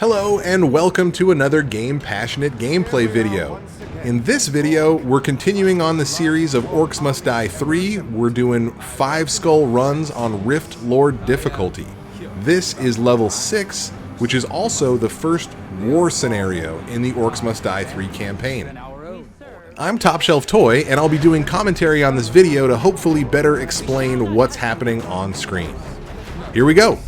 Hello and welcome to another Game Passionate gameplay video. In this video, we're continuing on the series of Orcs Must Die 3. We're doing 5 skull runs on Rift Lord difficulty. This is level 6, which is also the first war scenario in the Orcs Must Die 3 campaign. I'm TopShelfToy, and I'll be doing commentary on this video to hopefully better explain what's happening on screen. Here we go!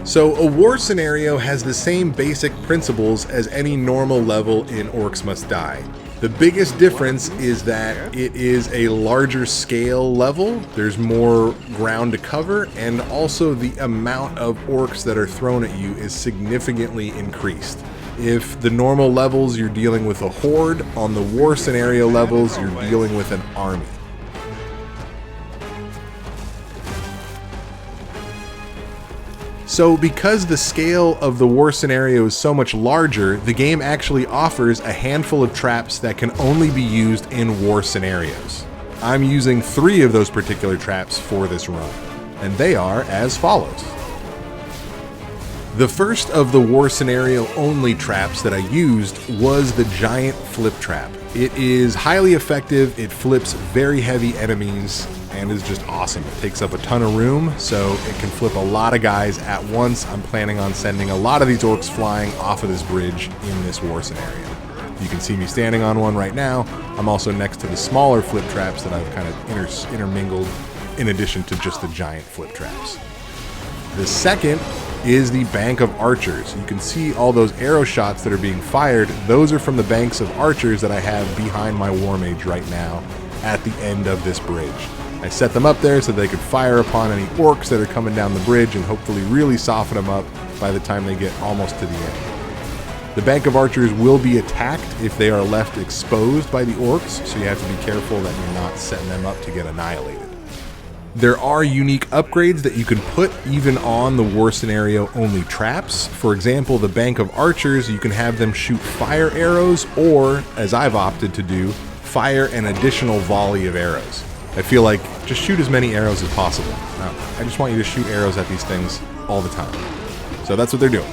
So a war scenario has the same basic principles as any normal level in Orcs Must Die. The biggest difference is that it is a larger scale level, there's more ground to cover, and also the amount of orcs that are thrown at you is significantly increased. If the normal levels you're dealing with a horde, on the war scenario levels you're dealing with an army. So because the scale of the war scenario is so much larger, the game actually offers a handful of traps that can only be used in war scenarios. I'm using 3 of those particular traps for this run, and they are as follows. The first of the war scenario only traps that I used was the giant flip trap. It is highly effective, it flips very heavy enemies, and is just awesome. It takes up a ton of room, so it can flip a lot of guys at once. I'm planning on sending a lot of these orcs flying off of this bridge in this war scenario. You can see me standing on one right now. I'm also next to the smaller flip traps that I've kind of intermingled in addition to just the giant flip traps. The second is the bank of archers. You can see all those arrow shots that are being fired. Those are from the banks of archers that I have behind my war mage right now at the end of this bridge. I set them up there so they could fire upon any orcs that are coming down the bridge and hopefully really soften them up by the time they get almost to the end. The bank of archers will be attacked if they are left exposed by the orcs, so you have to be careful that you're not setting them up to get annihilated. There are unique upgrades that you can put even on the war scenario only traps. For example, the bank of archers, you can have them shoot fire arrows or, as I've opted to do, fire an additional volley of arrows. I feel like just shoot as many arrows as possible. I just want you to shoot arrows at these things all the time. So that's what they're doing.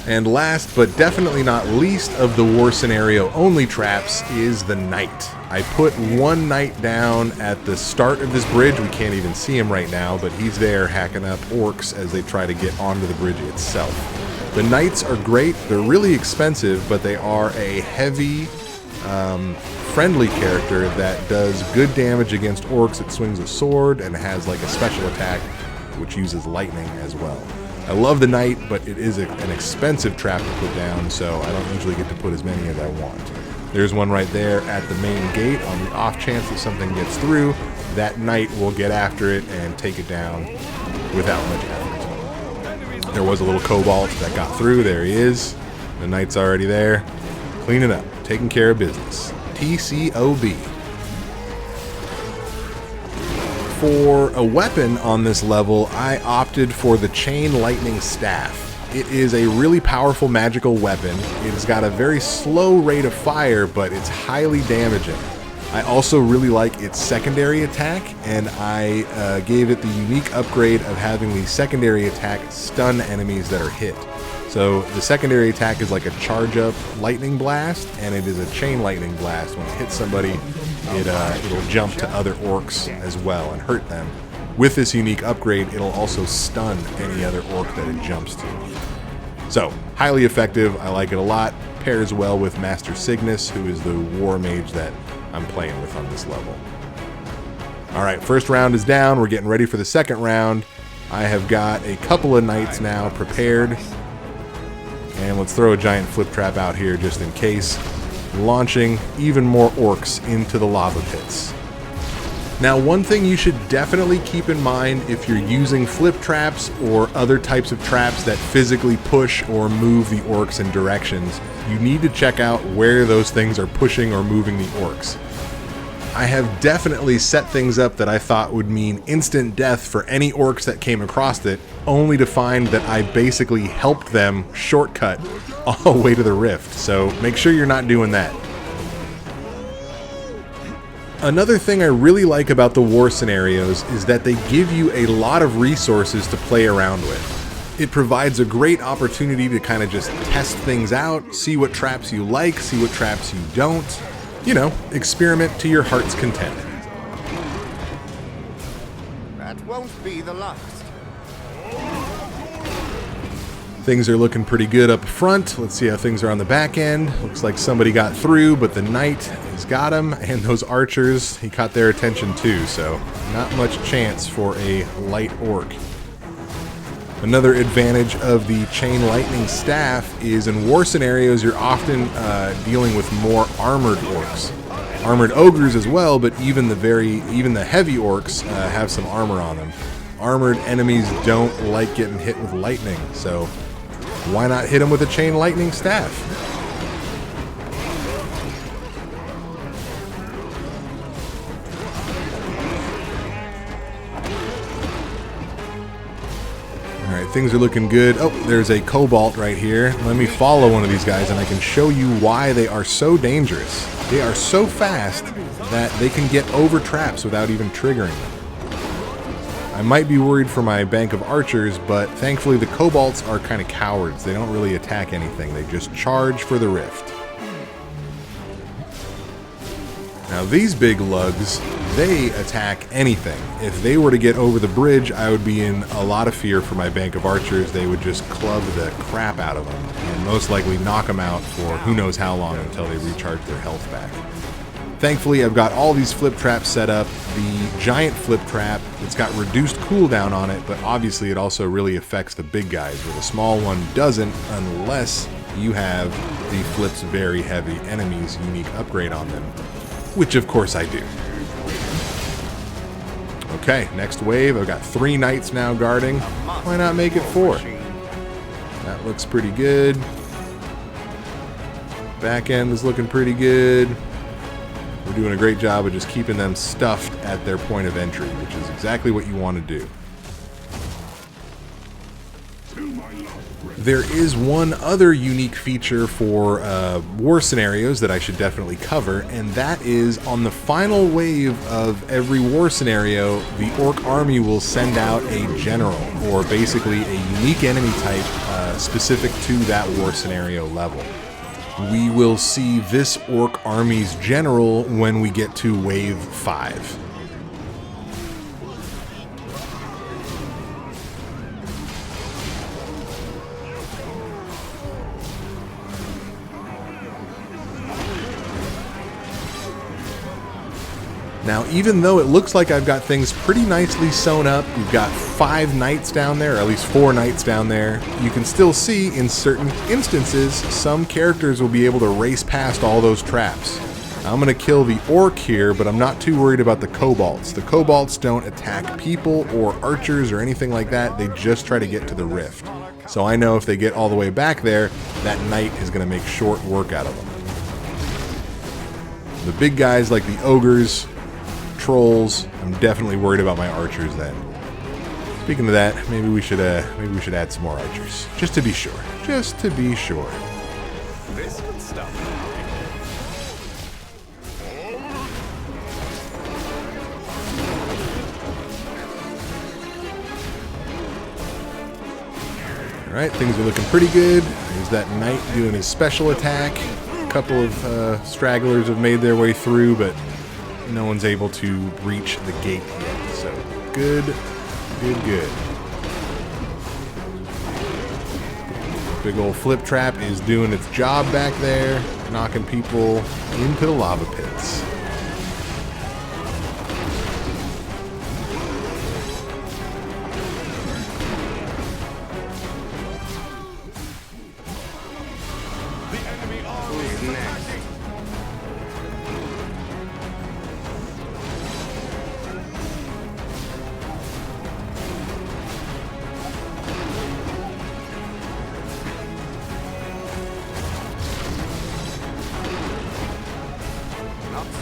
And last, but definitely not least of the war scenario only traps is the knight. I put one knight down at the start of this bridge. We can't even see him right now, but he's there hacking up orcs as they try to get onto the bridge itself. The knights are great. They're really expensive, but they are a heavy, friendly character that does good damage against orcs. It swings a sword and has like a special attack which uses lightning as well. I love the knight, but it is an expensive trap to put down, so I don't usually get to put as many as I want. There's one right there at the main gate. On the off chance that something gets through, that knight will get after it and take it down without much effort. There was a little cobalt that got through. There he is. The knight's already there. Cleaning up, taking care of business. TCOB. For a weapon on this level, I opted for the Chain Lightning Staff. It is a really powerful magical weapon. It's got a very slow rate of fire, but it's highly damaging. I also really like its secondary attack, and I gave it the unique upgrade of having the secondary attack stun enemies that are hit. So the secondary attack is like a charge up lightning blast, and it is a chain lightning blast. When it hits somebody, it'll jump to other orcs as well and hurt them. With this unique upgrade, it'll also stun any other orc that it jumps to. So, highly effective. I like it a lot. Pairs well with Master Cygnus, who is the war mage that I'm playing with on this level. Alright, first round is down. We're getting ready for the second round. I have got a couple of knights now prepared. And let's throw a giant flip trap out here just in case. Launching even more orcs into the lava pits. Now, one thing you should definitely keep in mind if you're using flip traps or other types of traps that physically push or move the orcs in directions, you need to check out where those things are pushing or moving the orcs. I have definitely set things up that I thought would mean instant death for any orcs that came across it, only to find that I basically helped them shortcut all the way to the rift. So make sure you're not doing that. Another thing I really like about the war scenarios is that they give you a lot of resources to play around with. It provides a great opportunity to kind of just test things out, see what traps you like, see what traps you don't. You know, experiment to your heart's content. That won't be the last. Things are looking pretty good up front. Let's see how things are on the back end. Looks like somebody got through, but the knight has got him, and those archers, he caught their attention too, so not much chance for a light orc. Another advantage of the chain lightning staff is in war scenarios, you're often dealing with more armored orcs. Armored ogres as well, but even the heavy orcs have some armor on them. Armored enemies don't like getting hit with lightning, so why not hit them with a chain lightning staff? Alright, things are looking good. Oh, there's a cobalt right here. Let me follow one of these guys and I can show you why they are so dangerous. They are so fast that they can get over traps without even triggering them. I might be worried for my bank of archers, but thankfully the kobolds are kind of cowards. They don't really attack anything. They just charge for the rift. Now these big lugs, they attack anything. If they were to get over the bridge, I would be in a lot of fear for my bank of archers. They would just club the crap out of them and most likely knock them out for who knows how long until they recharge their health back. Thankfully, I've got all these flip traps set up. The giant flip trap, it's got reduced cooldown on it, but obviously it also really affects the big guys, where the small one doesn't unless you have the flip's very heavy enemies unique upgrade on them, which of course I do. Okay, next wave. I've got 3 knights now guarding. Why not make it 4? That looks pretty good. Back end is looking pretty good. We're doing a great job of just keeping them stuffed at their point of entry, which is exactly what you want to do. There is one other unique feature for war scenarios that I should definitely cover, and that is on the final wave of every war scenario, the orc army will send out a general, or basically a unique enemy type specific to that war scenario level. We will see this orc army's general when we get to wave 5. Now, even though it looks like I've got things pretty nicely sewn up, we've got 5 knights down there, or at least 4 knights down there, you can still see in certain instances, some characters will be able to race past all those traps. I'm going to kill the orc here, but I'm not too worried about the kobolds. The kobolds don't attack people or archers or anything like that, they just try to get to the rift. So I know if they get all the way back there, that knight is going to make short work out of them. The big guys like the ogres, trolls, I'm definitely worried about my archers then. Speaking of that, maybe we should add some more archers, just to be sure. Just to be sure. This good stuff. All right, things are looking pretty good. There's that knight doing his special attack. A couple of stragglers have made their way through, but no one's able to reach the gate yet, so good, good, good. Big old flip trap is doing its job back there, knocking people into the lava pits.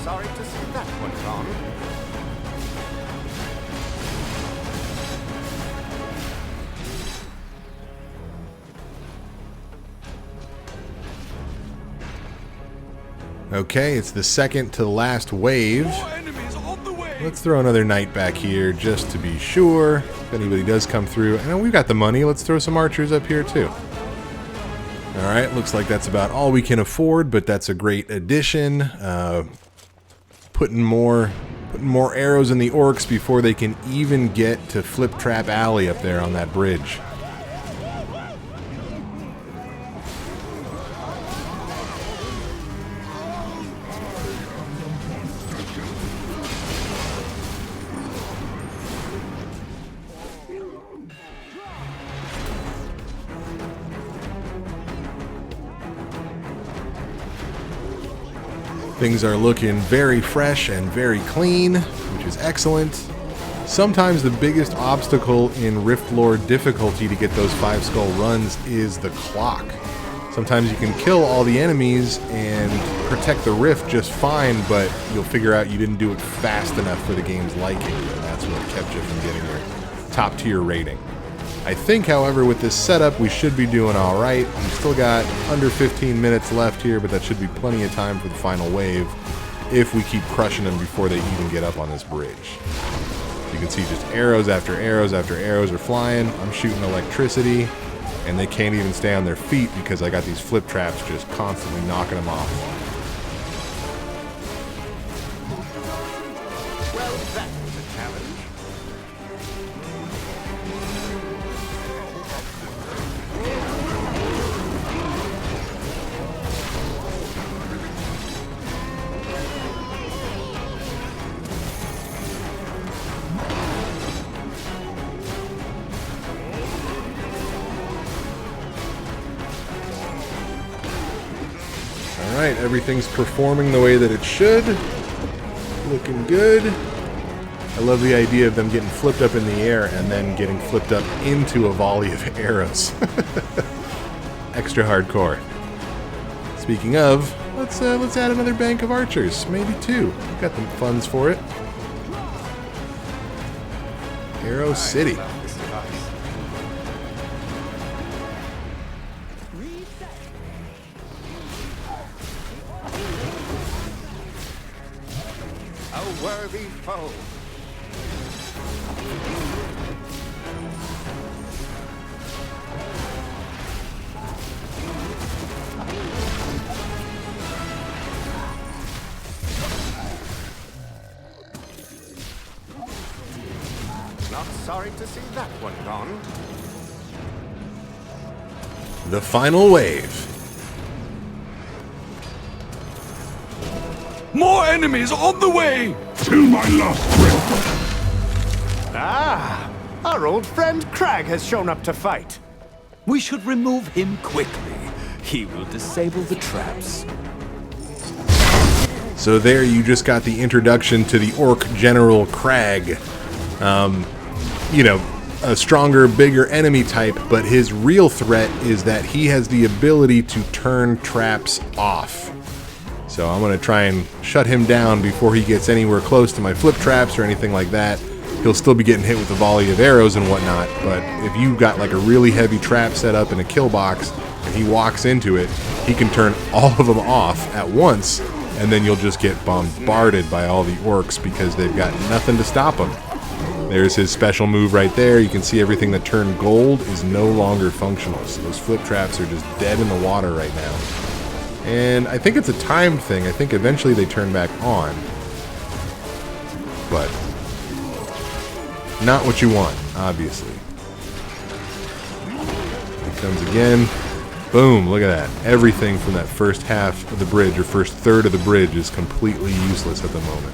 Sorry to see that one gone. Okay, it's the second to last wave. Let's throw another knight back here just to be sure if anybody does come through. And we've got the money. Let's throw some archers up here too. Alright, looks like that's about all we can afford, but that's a great addition. Putting more arrows in the orcs before they can even get to Flip Trap Alley up there on that bridge. Things are looking very fresh and very clean, which is excellent. Sometimes the biggest obstacle in Rift Lore difficulty to get those 5-skull runs is the clock. Sometimes you can kill all the enemies and protect the rift just fine, but you'll figure out you didn't do it fast enough for the game's liking, and that's what kept you from getting your top tier rating. I think, however, with this setup, we should be doing all right. We've still got under 15 minutes left here, but that should be plenty of time for the final wave if we keep crushing them before they even get up on this bridge. You can see just arrows after arrows after arrows are flying. I'm shooting electricity, and they can't even stay on their feet because I got these flip traps just constantly knocking them off. Well, that was a challenge. Alright, everything's performing the way that it should. Looking good. I love the idea of them getting flipped up in the air and then getting flipped up into a volley of arrows. Extra hardcore. Speaking of, let's add another bank of archers. Maybe 2. We've got the funds for it. Arrow City. A worthy foe. Not sorry to see that one gone. The final wave. More enemies on the way! Till my last breath. Ah, our old friend Crag has shown up to fight. We should remove him quickly. He will disable the traps. So there you just got the introduction to the Orc General Crag. You know, a stronger, bigger enemy type, but his real threat is that he has the ability to turn traps off. So I'm going to try and shut him down before he gets anywhere close to my flip traps or anything like that. He'll still be getting hit with a volley of arrows and whatnot, but if you've got like a really heavy trap set up in a kill box and he walks into it, he can turn all of them off at once, and then you'll just get bombarded by all the orcs because they've got nothing to stop him. There's his special move right there. You can see everything that turned gold is no longer functional, so those flip traps are just dead in the water right now. And I think it's a timed thing. I think eventually they turn back on. But not what you want, obviously. Here it comes again. Boom, look at that. Everything from that first half of the bridge, or first third of the bridge, is completely useless at the moment.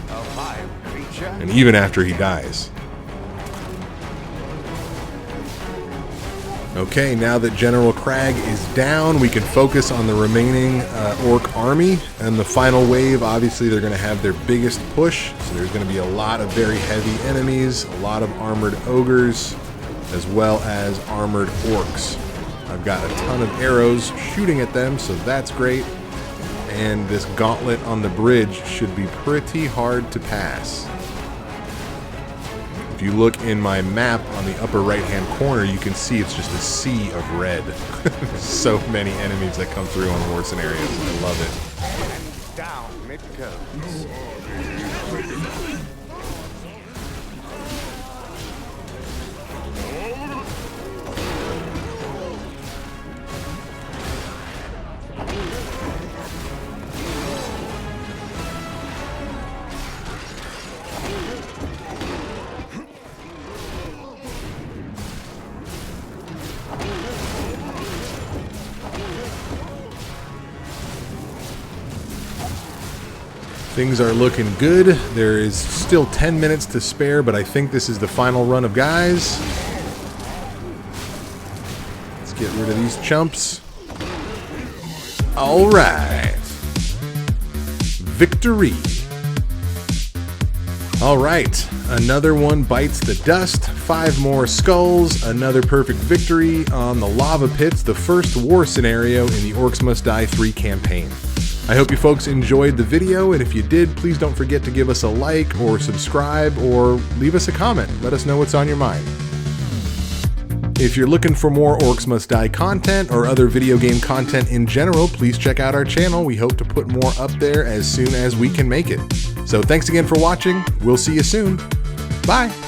A vile creature. And even after he dies. Okay, now that General Crag is down, we can focus on the remaining Orc army. And the final wave, obviously, they're going to have their biggest push. So there's going to be a lot of very heavy enemies, a lot of armored ogres, as well as armored orcs. I've got a ton of arrows shooting at them, so that's great. And this gauntlet on the bridge should be pretty hard to pass. If you look in my map on the upper right-hand corner, you can see it's just a sea of red. There's so many enemies that come through on war scenarios. I love it. And down it goes. Things are looking good. There is still 10 minutes to spare, but I think this is the final run of guys. Let's get rid of these chumps. All right. Victory. All right. Another one bites the dust. 5 more skulls. Another perfect victory on the lava pits, the first war scenario in the Orcs Must Die 3 campaign. I hope you folks enjoyed the video, and if you did, please don't forget to give us a like or subscribe or leave us a comment. Let us know what's on your mind. If you're looking for more Orcs Must Die content or other video game content in general, please check out our channel. We hope to put more up there as soon as we can make it. So thanks again for watching. We'll see you soon. Bye.